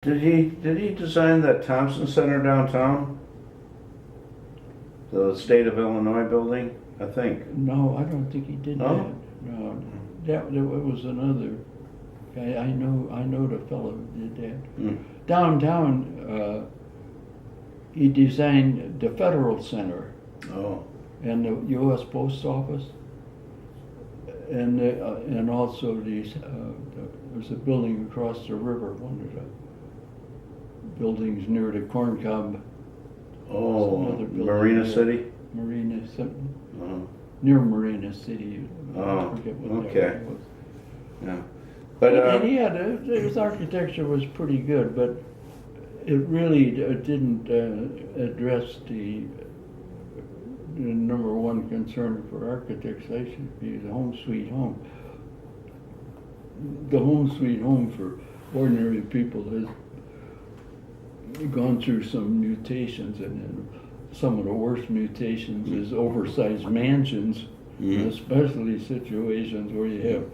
Did he design that Thompson Center downtown? The State of Illinois building, I think. No, I don't think he did No? that. No, that was another guy. I know the fellow who did that. Mm. Downtown, he designed the Federal Center Oh, and the U.S. Post Office, and also there's a building across the river, one of the buildings near the Corn Cob. Another building Marina there. City? Marina, something Oh, near Marina City. Oh, I forget what okay. that was. yeah. But, And he had his architecture was pretty good, but it really didn't address the number one concern for architects. They should be the home sweet home. The home sweet home for ordinary people has gone through some mutations, and some of the worst mutations is oversized mansions, especially situations where you have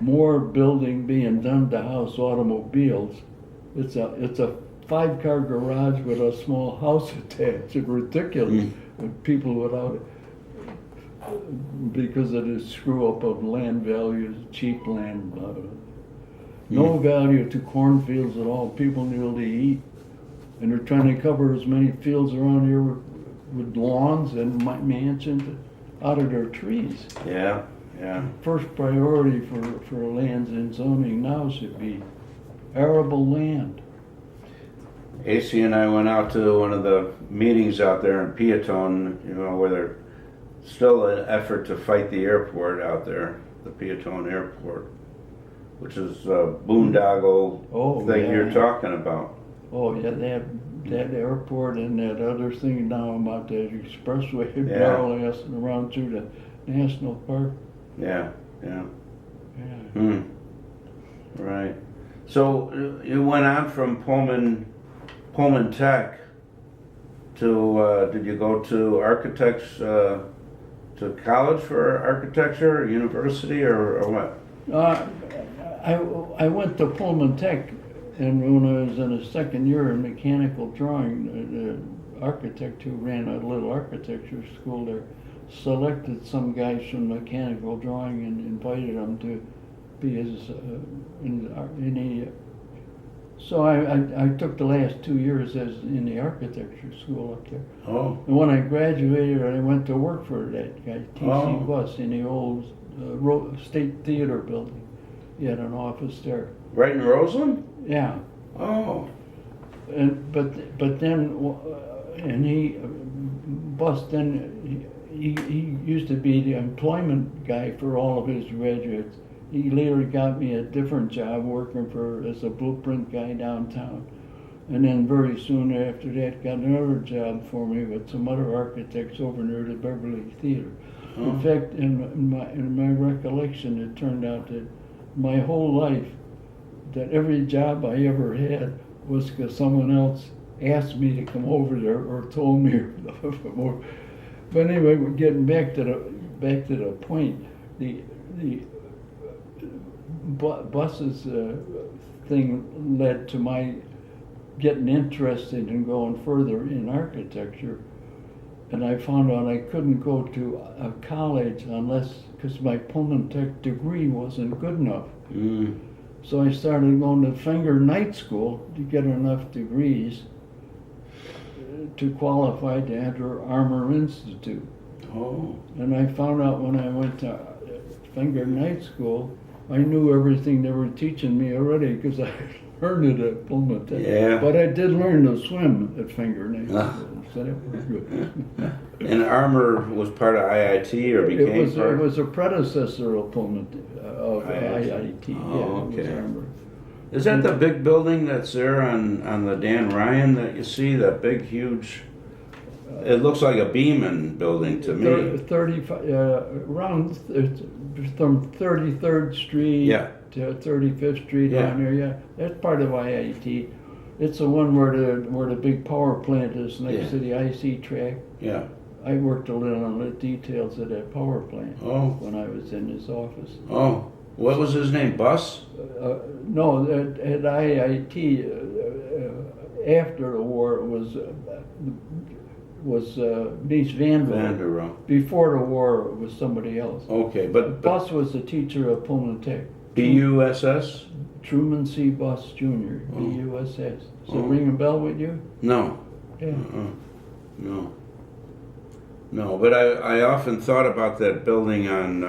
more building being done to house automobiles. It's a 5-car garage with a small house attached. It's ridiculous with people without it, because of the screw up of land values, cheap land, no value to cornfields at all. People need to eat, and they're trying to cover as many fields around here with lawns and mansions out of their trees. yeah, yeah. First priority for lands and zoning now should be arable land. AC and I went out to one of the meetings out there in Peatone, where there's still an effort to fight the airport out there, the Peatone Airport, which is a boondoggle thing you're talking about. Oh yeah, they have that airport and that other thing now about that expressway barreling around through the national park. Yeah. Right. So you went on from Pullman Tech to, did you go to architects, to college for architecture, or university, or what? I went to Pullman Tech, and when I was in the second year in mechanical drawing, the architect who ran a little architecture school there selected some guys from mechanical drawing and invited them to be his so I took the last 2 years as in the architecture school up there. Oh. And when I graduated, I went to work for that guy, T.C. Bus, in the old State Theater building. He had an office there. Right in Roseland? Yeah. Oh. And but then he used to be the employment guy for all of his graduates. He later got me a different job working as a blueprint guy downtown. And then very soon after that got another job for me with some other architects over near the Beverly Theater. Oh. In fact, in my recollection, it turned out that my whole life, that every job I ever had was because someone else asked me to come over there or told me more. But anyway, we're getting back to the point. The buses thing led to my getting interested in going further in architecture, and I found out I couldn't go to a college because my Pullman Tech degree wasn't good enough. So I started going to Fenger Night School to get enough degrees to qualify to enter Armor Institute. Oh. And I found out when I went to Fenger Night School, I knew everything they were teaching me already because I learned it at Pullman Tech. Yeah. But I did learn to swim at Fenger Night School, so that was good. And Armor was part of IIT or became part? It was a predecessor of Pullman of IIT. Oh, yeah, okay. It was Armor. Is that the big building that's there on the Dan Ryan that you see, that big, huge, it looks like a Beeman building to me. 35, around from 33rd Street to 35th Street down here, yeah. That's part of IIT. It's the one where the big power plant is next to the IC track. Yeah. I worked a little on the details of that power plant Oh. when I was in his office. Oh. What was his name? Bus? No, at IIT, after the war, it was Mies van der Rohe. Before the war, it was somebody else. Okay, but Bus was the teacher of Pullman Tech. B-U-S-S? Truman C. Bus Jr., B-U-S-S. Does it ring a bell with you? No. Yeah. No. No, but I often thought about that building on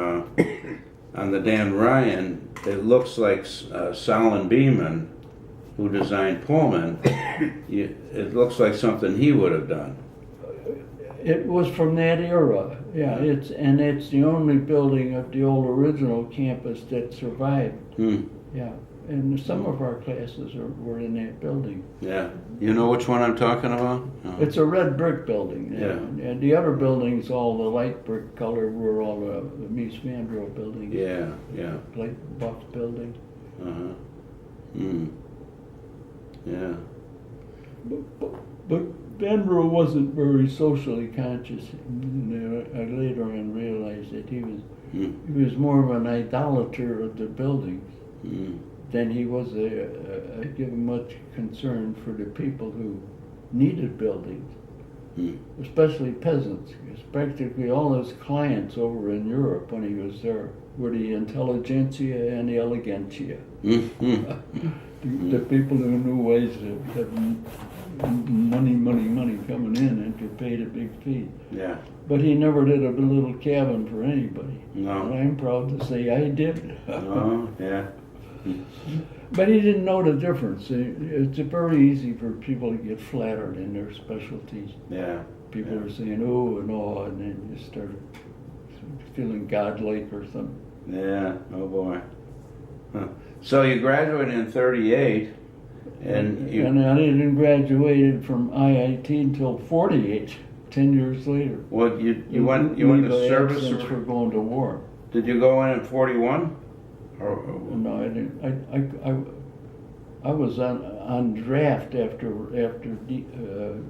the Dan Ryan. It looks like Solon Beeman, who designed Pullman. It looks like something he would have done. It was from that era, yeah. It's the only building of the old original campus that survived. Yeah, and some of our classes were in that building. Yeah, you know which one I'm talking about? No. It's a red brick building. Yeah. And the other buildings, all the light brick color, were all the Mies van der Rohe buildings. Yeah, yeah. Light buff building. Yeah. But Van der Rohe wasn't very socially conscious. I later on realized that he was more of an idolater of the buildings than he was given much concern for the people who needed buildings, especially peasants. Because practically all his clients over in Europe when he was there were the intelligentsia and the elegantia. The people who knew ways to have money coming in and to pay the big fee. Yeah. But he never did a little cabin for anybody. No. And I'm proud to say I did. Oh, yeah. But he didn't know the difference. It's very easy for people to get flattered in their specialties. Yeah. People are saying, oh, and oh, and then you start feeling godlike or something. Yeah, oh boy. Huh. So you graduated in 38, and you... And I didn't graduate from IIT until 48, 10 years later. Well, you went to service for going to war. Did you go in 41? No, I didn't. I was on draft after the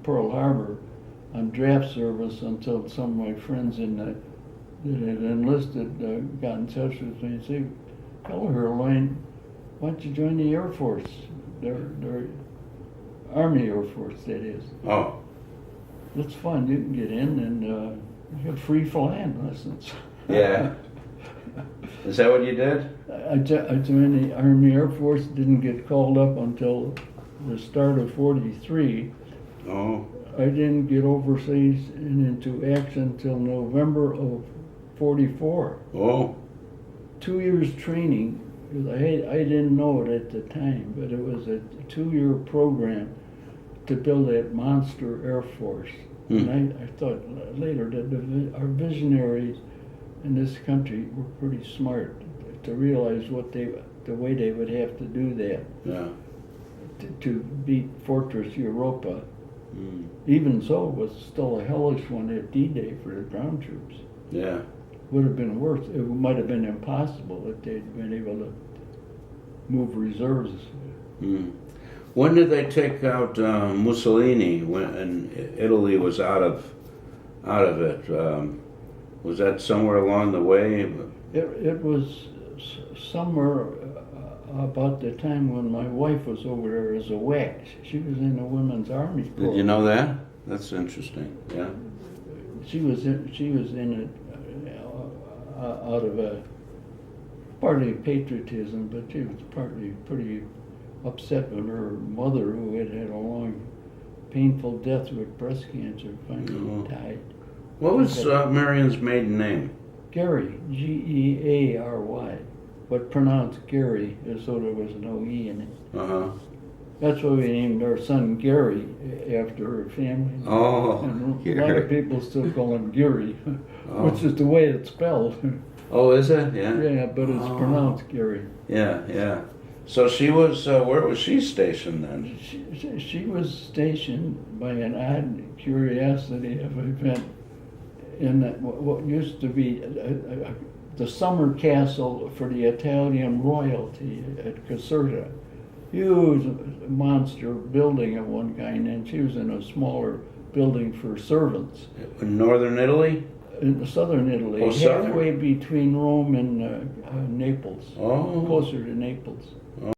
Pearl Harbor, on draft service until some of my friends that had enlisted got in touch with me and said, Kelliher, why don't you join the Air Force? Their Army Air Force, that is. Oh. It's fun. You can get in and you have free flying lessons. Yeah. Is that what you did? I joined the Army Air Force, didn't get called up until the start of 43. Oh. I didn't get overseas and into action until November of 44. Oh. 2 years training. I didn't know it at the time, but it was a 2-year program to build that monster Air Force. And I thought later that our visionaries in this country were pretty smart to realize the way they would have to do that. Yeah. To beat Fortress Europa. Even so, it was still a hellish one at D-Day for the ground troops. Yeah. Would have been worse. It might have been impossible if they'd been able to move reserves. When did they take out Mussolini? When Italy was out of it? Was that somewhere along the way? It was somewhere about the time when my wife was over there as a WAC. She was in the Women's Army program. Did you know that? That's interesting. Yeah. She was in it out of partly patriotism, but she was partly pretty upset when her mother, who had a long, painful death with breast cancer, finally died. What was Marion's maiden name? Gary, Geary, but pronounced Gary, as though there was no E in it. That's why we named our son Gary after her family. Oh, and Gary. A lot of people still call him Gary, which is the way it's spelled. Oh, is it? Yeah. Yeah, but it's pronounced Gary. Yeah, yeah. So she was, where was she stationed then? She was stationed by an odd curiosity of event in what used to be the summer castle for the Italian royalty at Caserta. Huge monster building of one kind, and she was in a smaller building for servants. In northern Italy? in southern Italy, southern. halfway between Rome and Naples, Oh. closer to Naples. Oh,